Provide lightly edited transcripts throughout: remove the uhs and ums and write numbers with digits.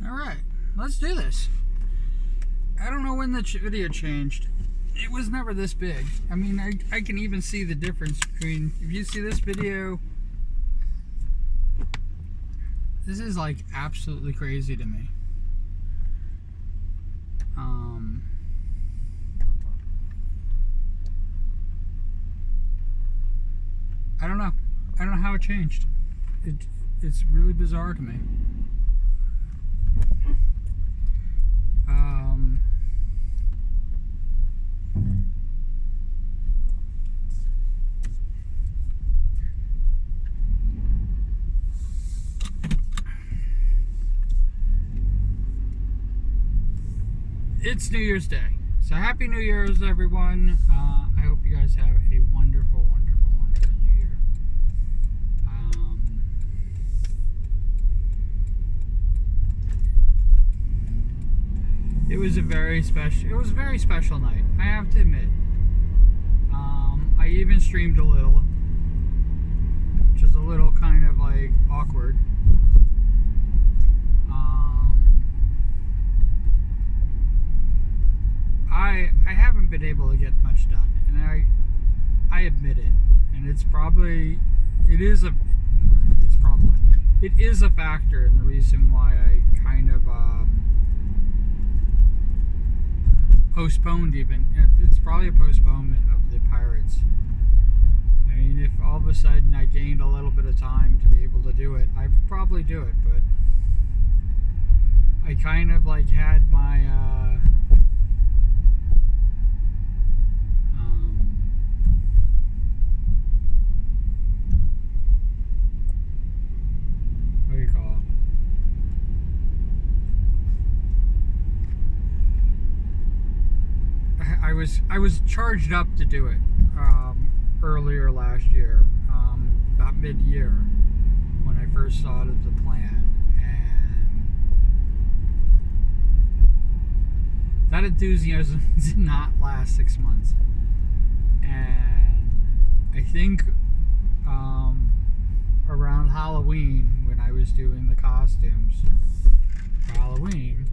Alright, let's do this. I don't know when the video changed. It was never this big. I mean, I can even see the difference between, if you see this video, this is like absolutely crazy to me. I don't know. I don't know how it changed. It's really bizarre to me. It's New Year's Day. So happy New Year's, everyone. I hope you guys have a wonderful, wonderful, wonderful New Year. It was a very special night, I have to admit. I even streamed a little, which is a little kind of like awkward. I haven't been able to get much done, and I admit it, and it is a factor in the reason why I kind of postponed even. It's probably a postponement of the Pirates. I mean, if all of a sudden I gained a little bit of time to be able to do it, I'd probably do it, but I kind of like had my what do you call it? I was charged up to do it earlier last year, about mid-year, when I first started the plan, and that enthusiasm did not last 6 months. And I think around Halloween, when I was doing the costumes for Halloween,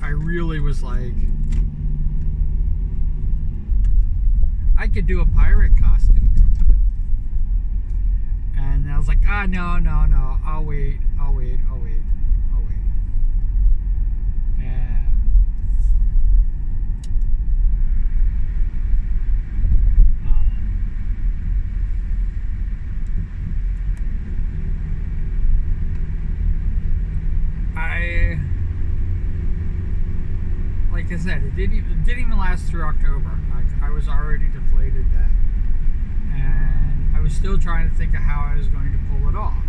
I really was like, I could do a pirate costume. And I was like, no, I'll wait. And like I said, it didn't even last through October. I was already deflated then, and I was still trying to think of how I was going to pull it off.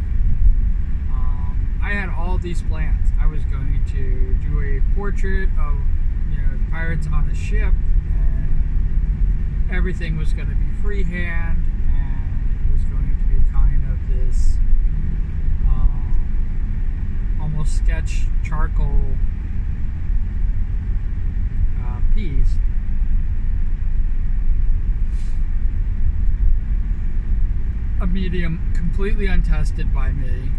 I had all these plans. I was going to do a portrait of, the pirates on a ship, and everything was going to be freehand, and it was going to be kind of this almost sketch charcoal piece. A medium completely untested by me.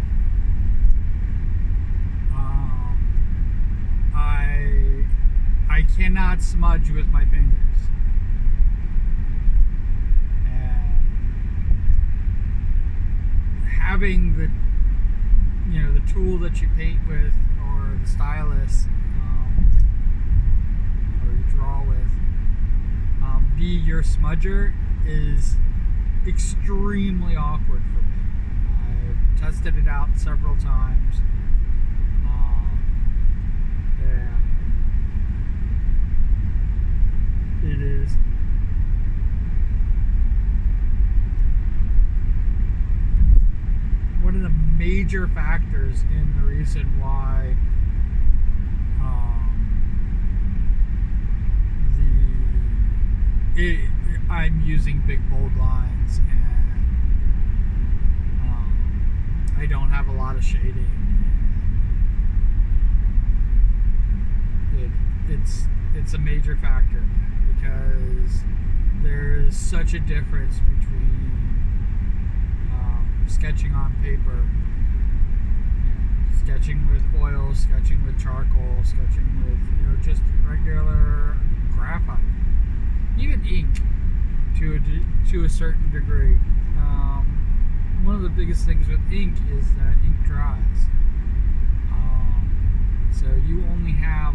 I cannot smudge with my fingers, and having the the tool that you paint with, or the stylus, or you draw with, be your smudger is extremely awkward for me. I've tested it out several times, and it is one of the major factors in the reason why I'm using big bold lines, and I don't have a lot of shading. It's a major factor, because there's such a difference between sketching on paper, sketching with oil, sketching with charcoal, sketching with just regular graphite, even ink to a certain degree. One of the biggest things with ink is that ink dries, so you only have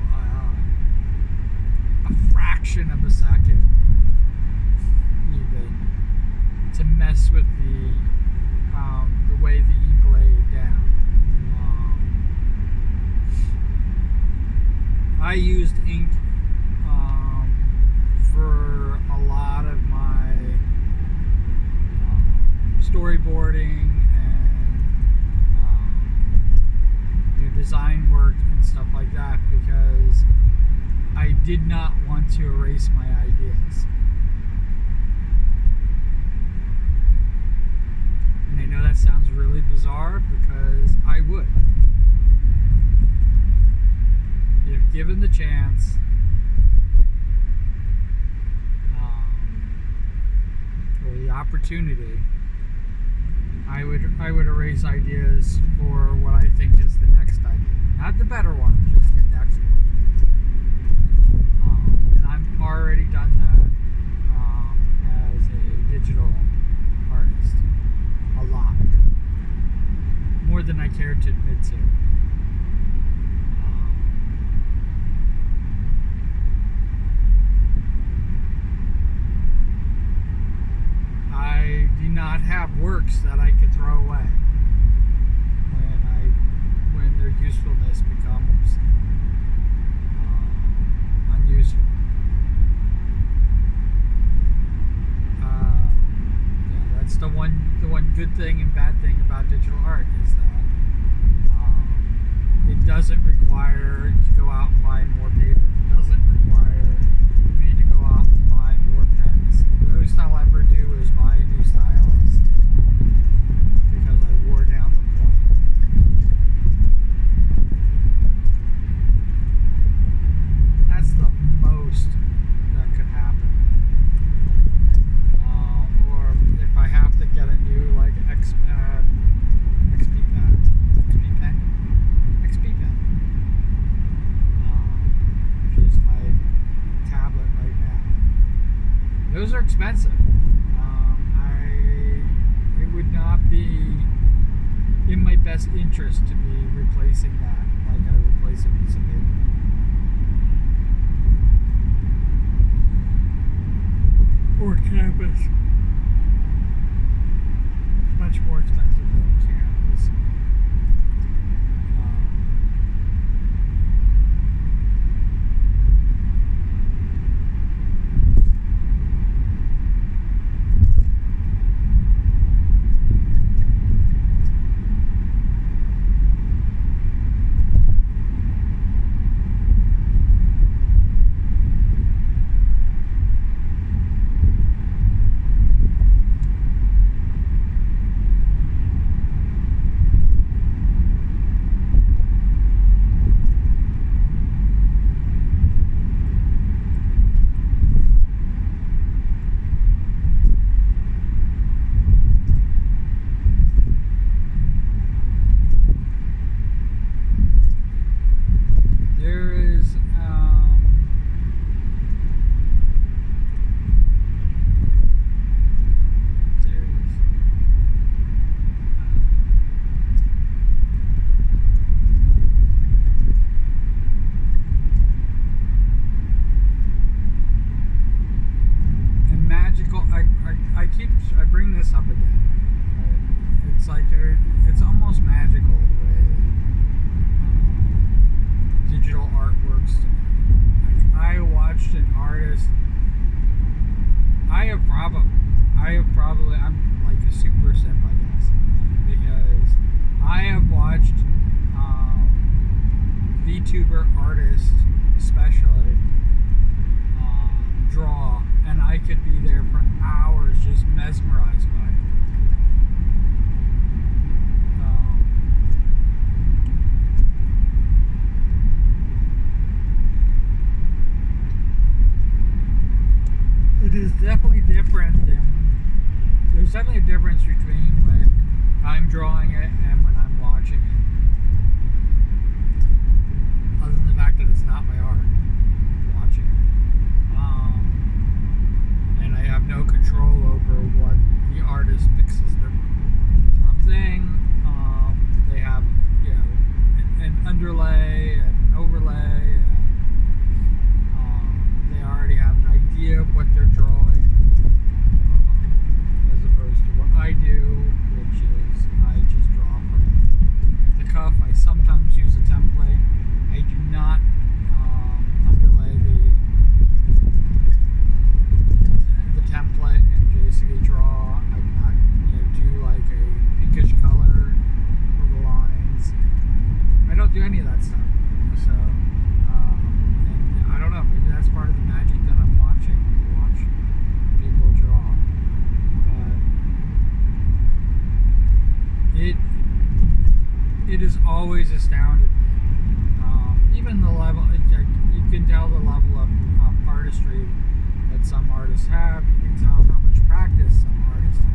a fraction of a second even to mess with the way the ink laid down. I used ink for a lot of my storyboarding and design work and stuff like that because I did not want to erase my ideas. And I know that sounds really bizarre because I would. If given the chance, or the opportunity, I would erase ideas for what I think is the next idea. Not the better one, just the next one. And I've already done that as a digital artist. A lot. More than I care to admit to. I do not have works that I could throw away when their usefulness becomes unuseful. That's the one good thing and bad thing about digital art is that it doesn't require to go out and buy more paper. It doesn't require me to go out and buy more pens. The most I'll ever do is buy a new stylus because I wore down the point. That's the most that could happen. Or if I have to get a new XP pen, which is my tablet right now. Those are expensive. It would not be in my best interest to be replacing that like I replace a piece of paper. Or canvas. It's much more expensive than canvas. I bring this up again. It's almost magical the way digital art works to me. I watched an artist. I'm like a super simp, I guess, because I have watched VTuber artists, especially, draw, and I could be there for hours just mesmerized by it. It is definitely different than there's definitely a difference between when I'm drawing it and when I'm watching it. Other than the fact that it's not my art, watching it. And I have no control over what the artist picks as their thing. They have, an underlay and an overlay, and they already have an idea of what they're drawing, as opposed to what I do, which is I just draw from the cuff. I sometimes use a template. I do not underlay the template and basically draw. I do not do like a pinkish color for the lines. I don't do any of that stuff. So, and I don't know, maybe that's part of the magic that I'm watching. Watch people draw. But it has always astounded me. Even the level, you can tell the level of artistry that some artists have. You can tell how much practice some artists have.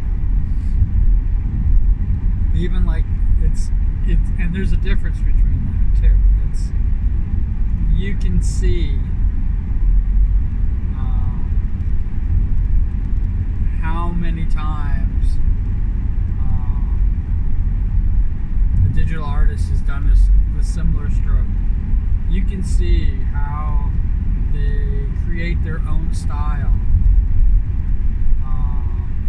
Even like it's and there's a difference between that too. You can see how many times a digital artist has done a similar stroke. You can see how they create their own style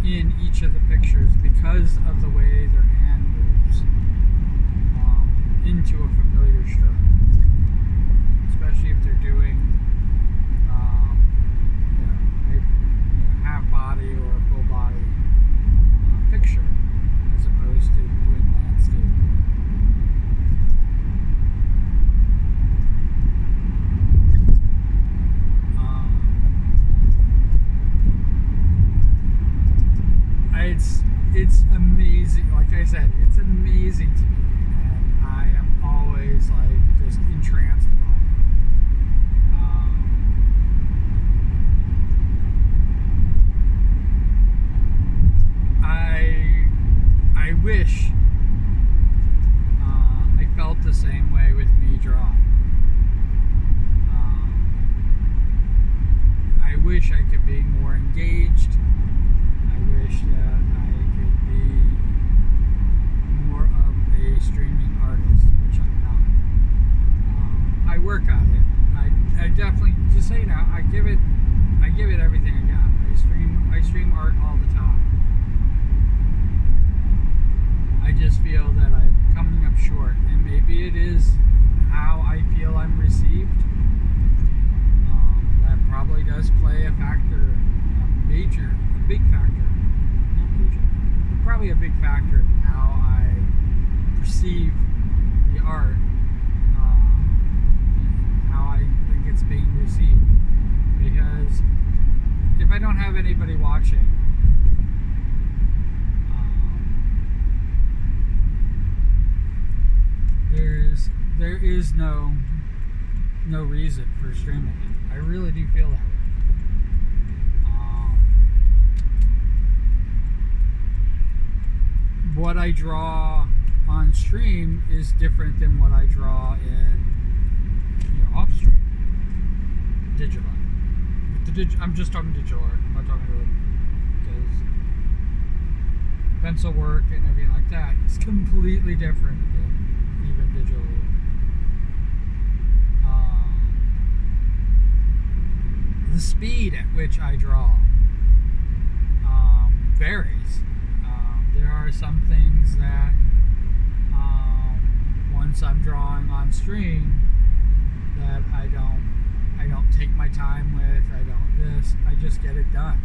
in each of the pictures because of the way their hand moves into a familiar stroke. Especially if they're doing a half body or a full body picture as opposed to doing landscape. It's amazing. Like I said, it's amazing to me, and I am always like just entranced by it. I wish I felt the same way with me drawing. I wish I could be more engaged. I wish that I could be more of a streaming artist, which I'm not. I work on it. I definitely, just so you know, I give it everything I got. I stream art all the time. I just feel that I'm coming up short, and maybe it is how I feel I'm received. That probably does play a factor, a big factor. Probably a big factor in how I perceive the art, how I think it's being received. Because if I don't have anybody watching, there is no reason for streaming it. I really do feel that way. What I draw on stream is different than what I draw in off stream, digital. I'm just talking digital art. I'm not talking to because pencil work and everything like that is completely different than even digital. The speed at which I draw varies. There are some things that once I'm drawing on stream that I don't take my time with. I just get it done,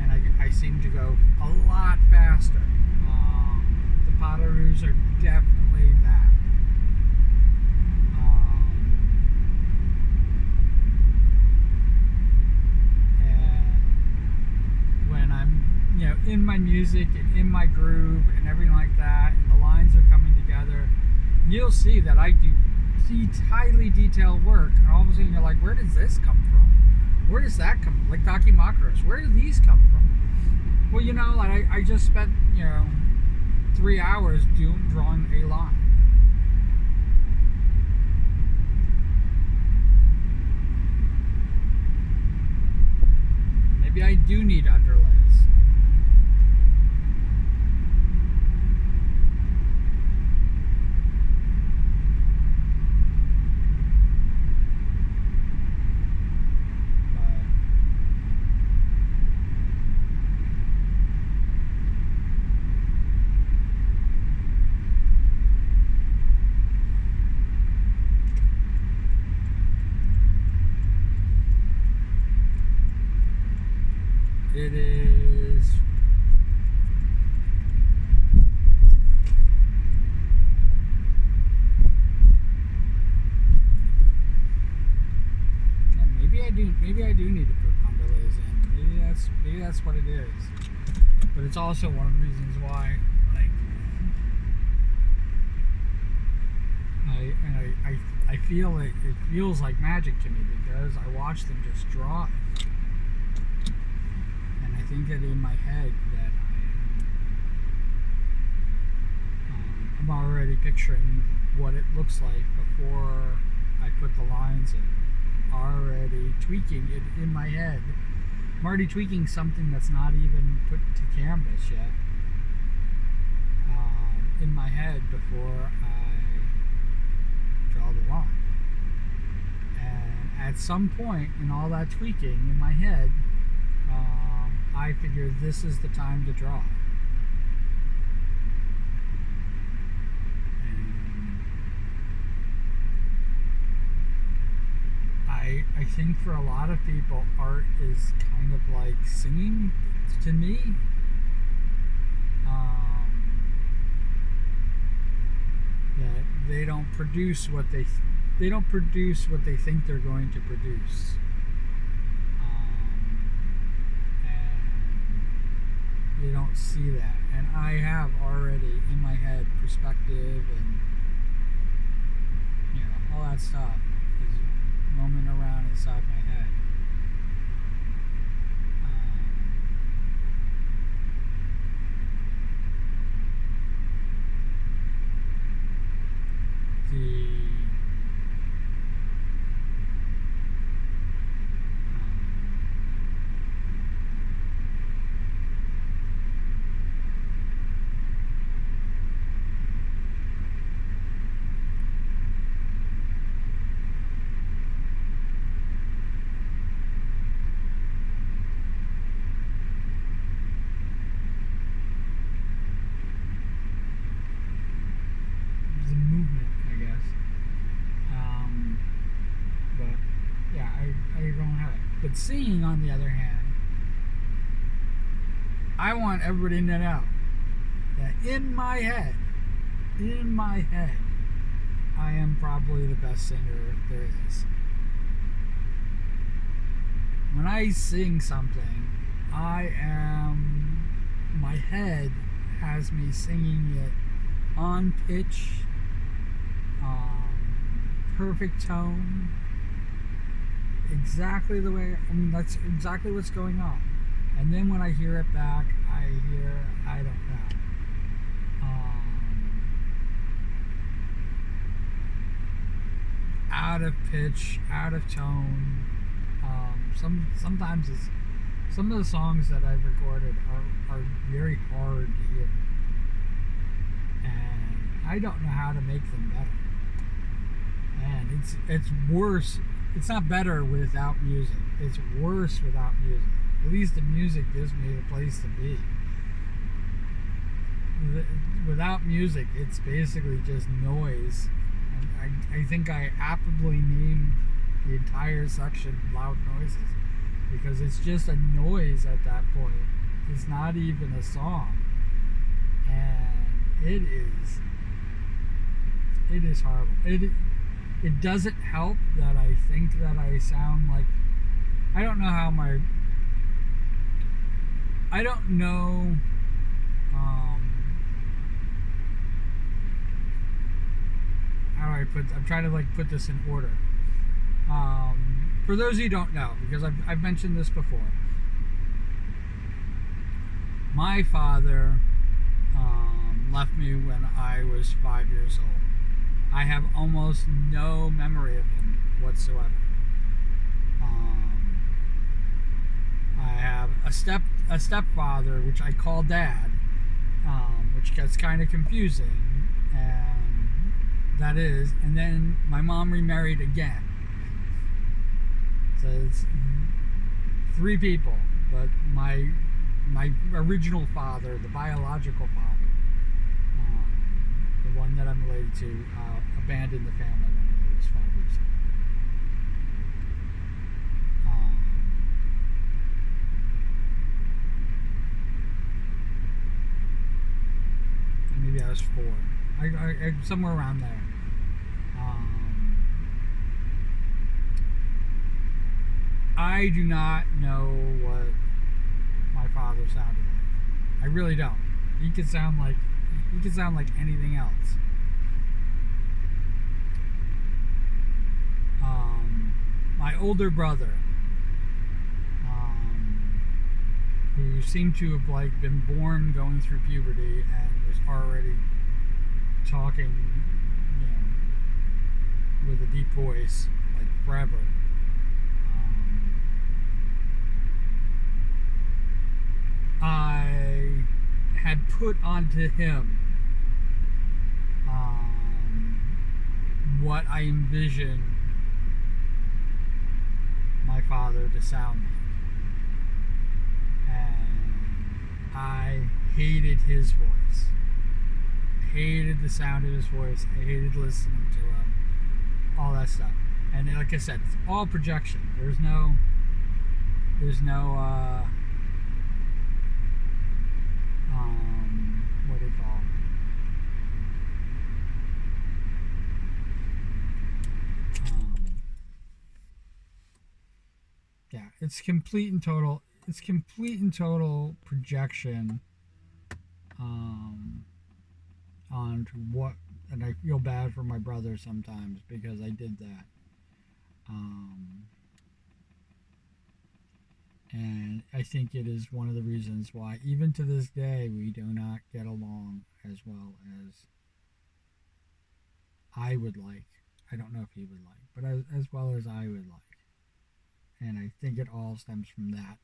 and I seem to go a lot faster. The Potteroos are definitely that. And when I'm in my music and in my groove and everything like that, and the lines are coming together, you'll see that I do highly detailed work, and all of a sudden you're like, where does this come from? Where does that come? Like Dakimakras, where do these come from? Well, like I just spent 3 hours drawing a line. Maybe I do need underlays. It is maybe I do need to put underlays in. Maybe that's what it is. But it's also one of the reasons why I feel it feels like magic to me because I watch them just draw it. And I think that in my head that I'm already picturing what it looks like before I put the lines in. Already tweaking it in my head. I'm already tweaking something that's not even put to canvas yet in my head before I draw the line. And at some point in all that tweaking in my head, I figure this is the time to draw. I think for a lot of people, art is kind of like singing to me. That they don't produce what they think they're going to produce. And they don't see that. And I have already in my head perspective and all that stuff is roaming around inside my head. But seeing, on the other hand, I want everybody to know that in my head, I am probably the best singer there is. When I sing something, my head has me singing it on pitch, perfect tone, exactly the way, that's exactly what's going on. And then when I hear it back, I don't know. Out of pitch, out of tone. Sometimes some of the songs that I've recorded are very hard to hear. And I don't know how to make them better. And it's worse. It's not better without music. It's worse without music. At least the music gives me a place to be. Without music, it's basically just noise. And I think I aptly named the entire section loud noises because it's just a noise at that point. It's not even a song. And it is horrible. It doesn't help that I think that I sound like, I don't know how I'm trying to put this in order. For those of you who don't know, because I've mentioned this before, my father left me when I was 5 years old. I have almost no memory of him whatsoever. Um, I have a stepfather, which I call dad, which gets kind of confusing, and that is. And then my mom remarried again, so it's three people. But my original father, the biological father, the one that I'm related to, abandoned the family when I was 5 years old. Um, Maybe I was four. Somewhere around there. Um, I do not know what my father sounded like. I really don't. He could sound like anything else. My older brother, um, who seemed to have like been born going through puberty and was already talking, you know, with a deep voice, like forever. I had put onto him what I envisioned my father to sound like. And I hated his voice. I hated the sound of his voice. I hated listening to him. All that stuff. And like I said, it's all projection. There's no what do you call it? Yeah, it's complete and total. It's complete and total projection um, on what, and I feel bad for my brother sometimes because I did that. Um, and I think it is one of the reasons why, even to this day, we do not get along as well as I would like. I don't know if he would like, but as well as I would like. And I think it all stems from that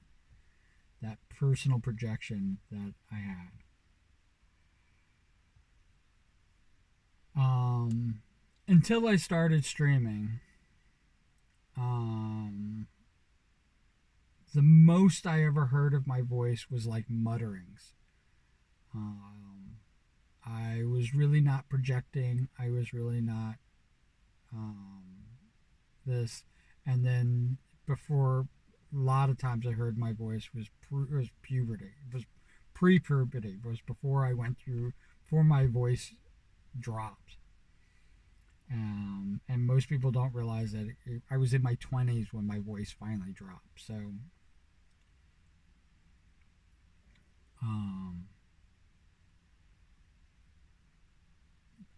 personal projection that I had. Until I started streaming, um, the most I ever heard of my voice was like mutterings. Um, I was really not projecting. I was really not um, this. And then before, a lot of times I heard my voice was puberty. It was pre-puberty. It was before I went through, before my voice dropped. And most people don't realize that I was in my 20s when my voice finally dropped. So, um,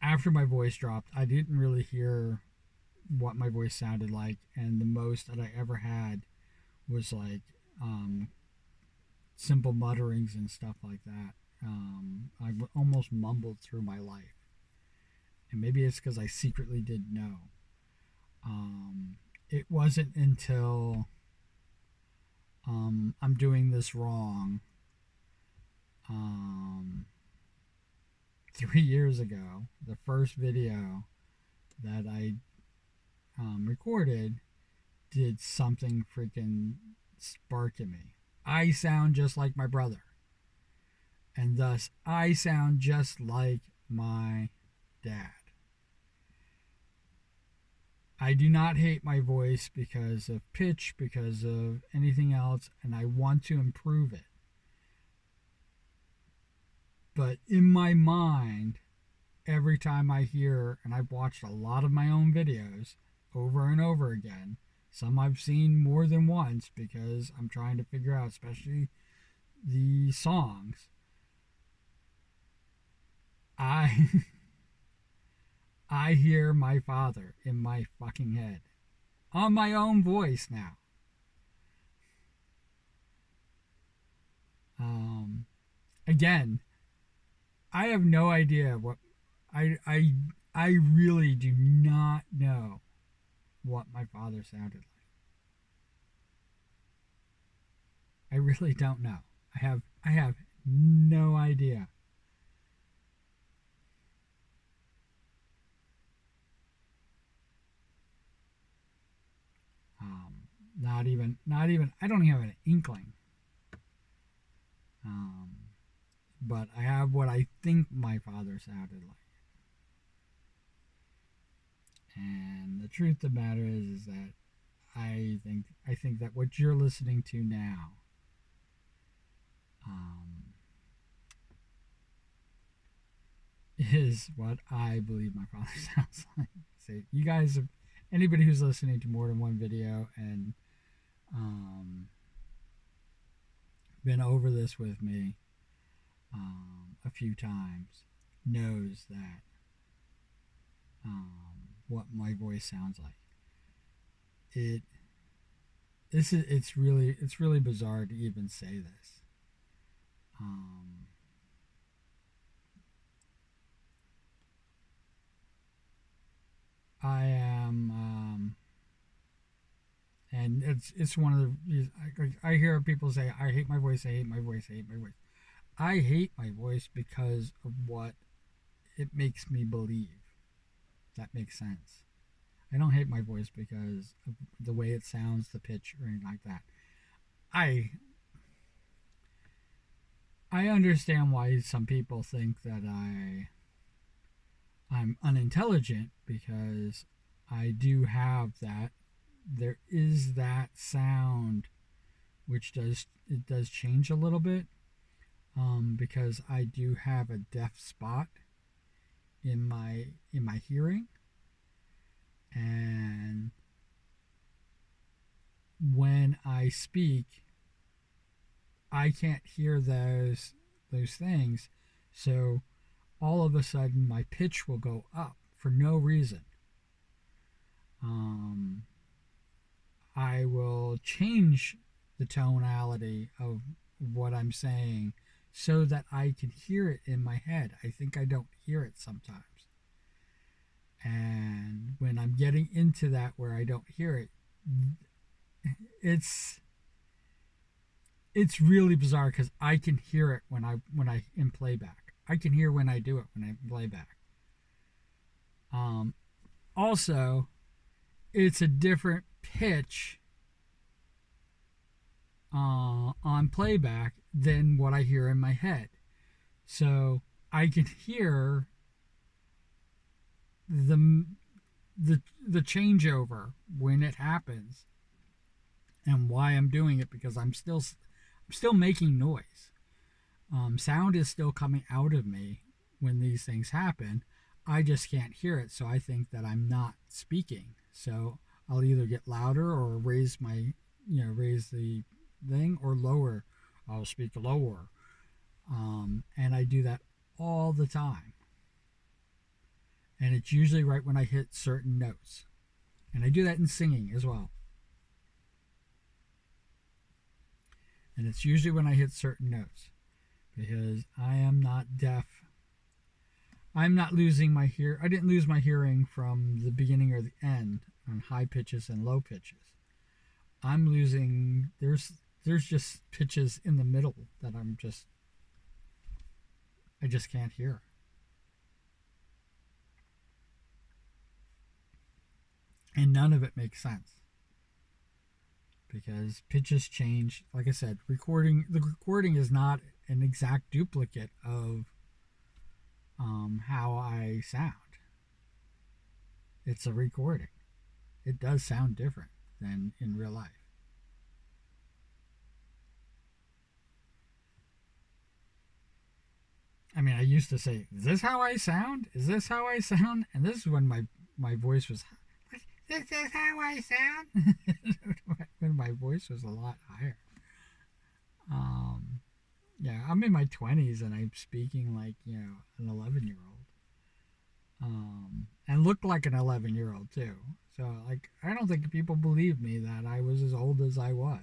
after my voice dropped, I didn't really hear what my voice sounded like, and the most that I ever had was like um, simple mutterings and stuff like that. I almost mumbled through my life, and maybe it's because I secretly did know. It wasn't until I'm doing this wrong. Um, 3 years ago, the first video that I recorded did something freaking spark in me. I sound just like my brother, and thus I sound just like my dad. I do not hate my voice because of pitch, because of anything else, and I want to improve it. But in my mind, every time I hear, and I've watched a lot of my own videos over and over again, some I've seen more than once because I'm trying to figure out, especially the songs. I I hear my father in my fucking head on my own voice now. Um, Again, I have no idea what I I I really do not know what my father sounded like. I really don't know. I have no idea. Not even I don't even have an inkling. Um, but I have what I think my father sounded like. And the truth of the matter is that I think that what you're listening to now um, is what I believe my father sounds like. So you guys, have, anybody who's listening to more than one video and um, been over this with me a few times, knows that what my voice sounds like. It this is it's really bizarre to even say this. Um, I am, and it's one of the. I hear people say, "I hate my voice. I hate my voice. I hate my voice." I hate my voice because of what it makes me believe. That makes sense. I don't hate my voice because of the way it sounds, the pitch, or anything like that. I I understand why some people think that I'm unintelligent because I do have that. There is that sound which does change a little bit because I do have a deaf spot in my hearing, and when I speak, I can't hear those things. So all of a sudden, my pitch will go up for no reason. Um, I will change the tonality of what I'm saying so that I can hear it in my head. I think I don't hear it sometimes. And when I'm getting into that where I don't hear it, it's it's really bizarre because I can hear it when I in playback. I can hear when I do it when I play back. Um, Also, it's a different pitch on playback than what I hear in my head. So I can hear the the changeover when it happens and why I'm doing it because I'm still making noise. Sound is still coming out of me when these things happen. I just can't hear it, so I think that I'm not speaking. So I'll either get louder or raise the thing or lower. I'll speak lower, and I do that all the time. And it's usually right when I hit certain notes, and I do that in singing as well. And it's usually when I hit certain notes because I am not deaf. I'm not losing my hear. I didn't lose my hearing from the beginning or the end on high pitches and low pitches. I'm losing. There's just pitches in the middle that I just can't hear. And none of it makes sense because pitches change. Like I said, the recording is not an exact duplicate of how I sound. It's a recording. It does sound different than in real life. I mean, I used to say, "Is this how I sound? Is this how I sound?" And this is when my voice was, "This is how I sound." When my voice was a lot higher. Um, yeah, I'm in my 20s and I'm speaking like an 11-year-old. And looked like an 11-year-old too. So like I don't think people believe me that I was as old as I was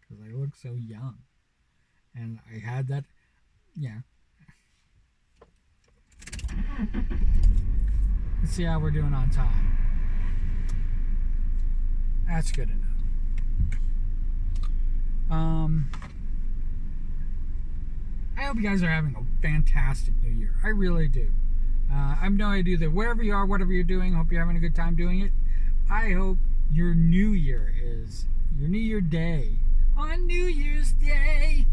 because I looked so young, and I had that. Yeah. Let's see how we're doing on time. That's good enough. I hope you guys are having a fantastic new year. I really do. I have no idea that wherever you are, whatever you're doing, hope you're having a good time doing it. I hope your new year is your New Year day on New Year's Day.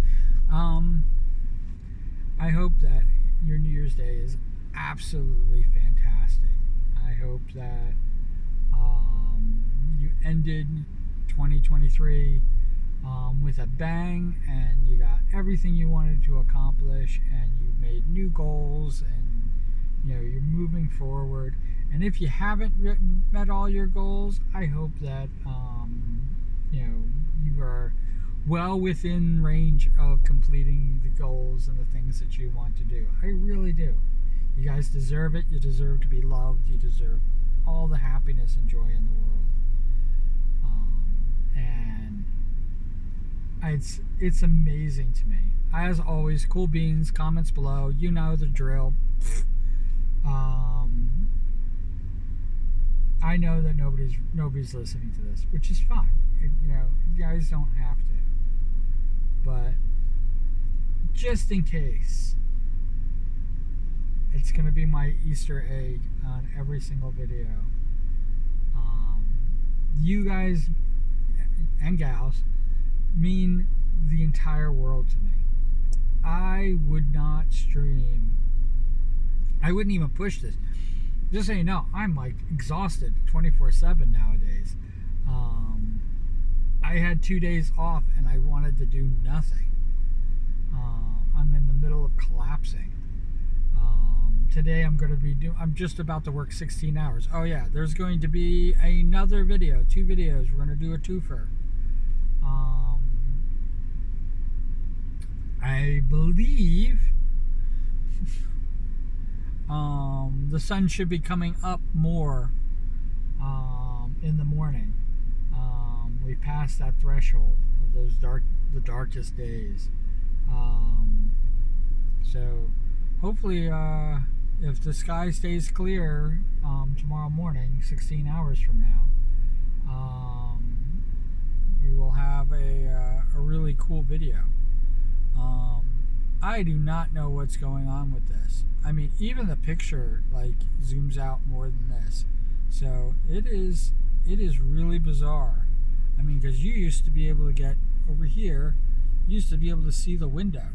I hope that your New Year's Day is absolutely fantastic. I hope that you ended 2023 with a bang, and you got everything you wanted to accomplish, and you made new goals, and you're moving forward. And if you haven't met all your goals, I hope that you are well within range of completing the goals and the things that you want to do. I really do. You guys deserve it. You deserve to be loved. You deserve all the happiness and joy in the world. And it's amazing to me. As always, cool beans, comments below. You know the drill. I know that nobody's listening to this, which is fine. You guys don't have to. But just in case, it's going to be my Easter egg on every single video. You guys and gals mean the entire world to me. I would not stream. I wouldn't even push this. Just so you know, I'm like exhausted 24/7 nowadays. I had 2 days off and I wanted to do nothing. I'm in the middle of collapsing. Today I'm just about to work 16 hours. Oh yeah, there's going to be another video, 2 videos. We're going to do a twofer. I believe the sun should be coming up more in the morning. We passed that threshold of the darkest days. So hopefully, if the sky stays clear tomorrow morning, 16 hours from now, we will have a really cool video. I do not know what's going on with this. I mean, even the picture zooms out more than this, so it is really bizarre. I mean, because you used to be able to get over here, you used to be able to see the window.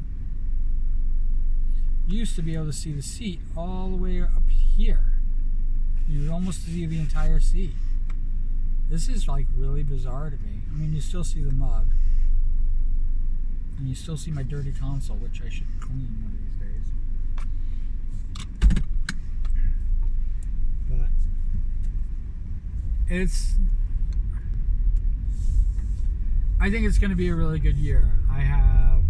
You used to be able to see the seat all the way up here. You would almost see the entire seat. This is really bizarre to me. I mean, you still see the mug. And you still see my dirty console, which I should clean one of these days. But I think it's going to be a really good year. I have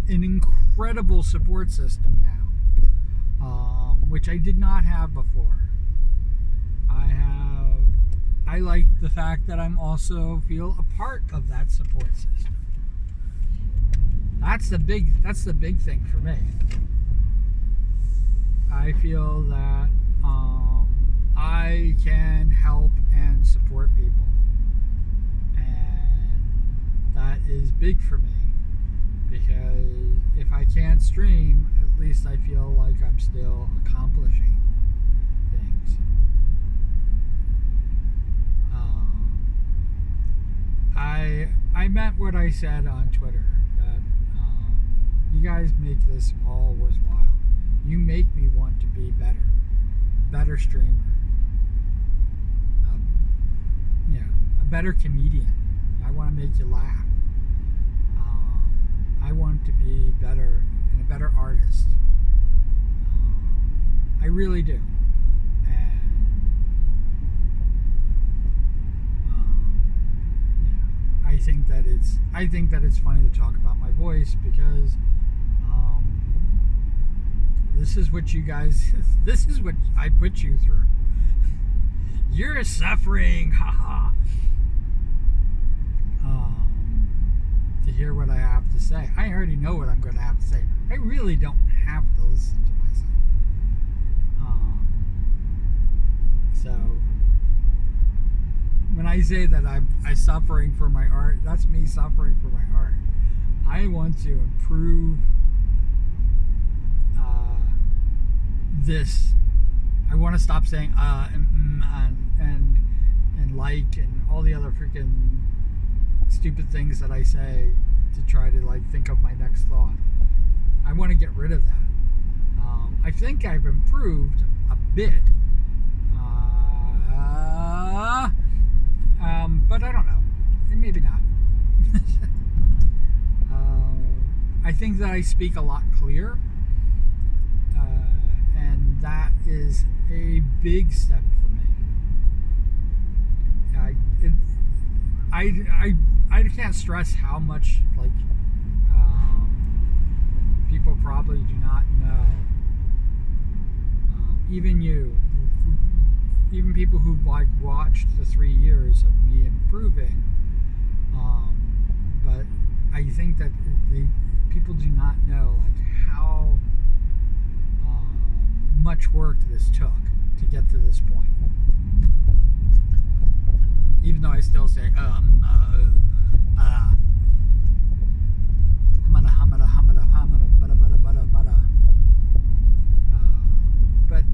an incredible support system now, which I did not have before. I like the fact that I'm also feel a part of that support system. That's the big thing for me. I feel that I can help and support people, and that is big for me, because if I can't stream, at least I feel like I'm still accomplishing things. I meant what I said on Twitter, that you guys make this all worthwhile. You make me want to be better streamer, a better comedian. I want to make you laugh. I want to be better and a better artist. I really do. I think that it's funny to talk about my voice, because this is what you guys, this is what I put you through. You're suffering, haha. To hear what I have to say. I already know what I'm going to have to say. I really don't have to listen to myself. So, when I say that I'm suffering for my art, that's me suffering for my art. I want to improve this. I want to stop saying and like and all the other freaking stupid things that I say to try to like think of my next thought. I want to get rid of that. I think I've improved a bit, but I don't know. Maybe not. I think that I speak a lot clearer, and that is a big step for me. I can't stress how much like people probably do not know. Even even people who've like watched the 3 years of me improving. But I think that people do not know like how much work this took to get to this point. Even though I still say but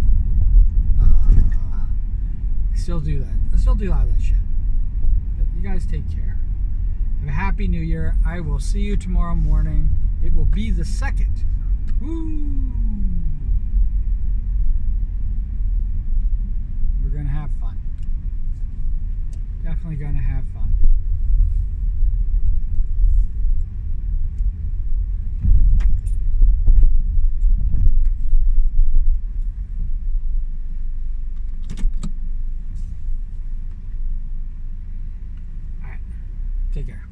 I still do that. I still do a lot of that shit. But you guys take care. Have a happy New Year. I will see you tomorrow morning. It will be the 2nd. Woo! We're gonna have fun. Definitely gonna have fun. All right. Take care.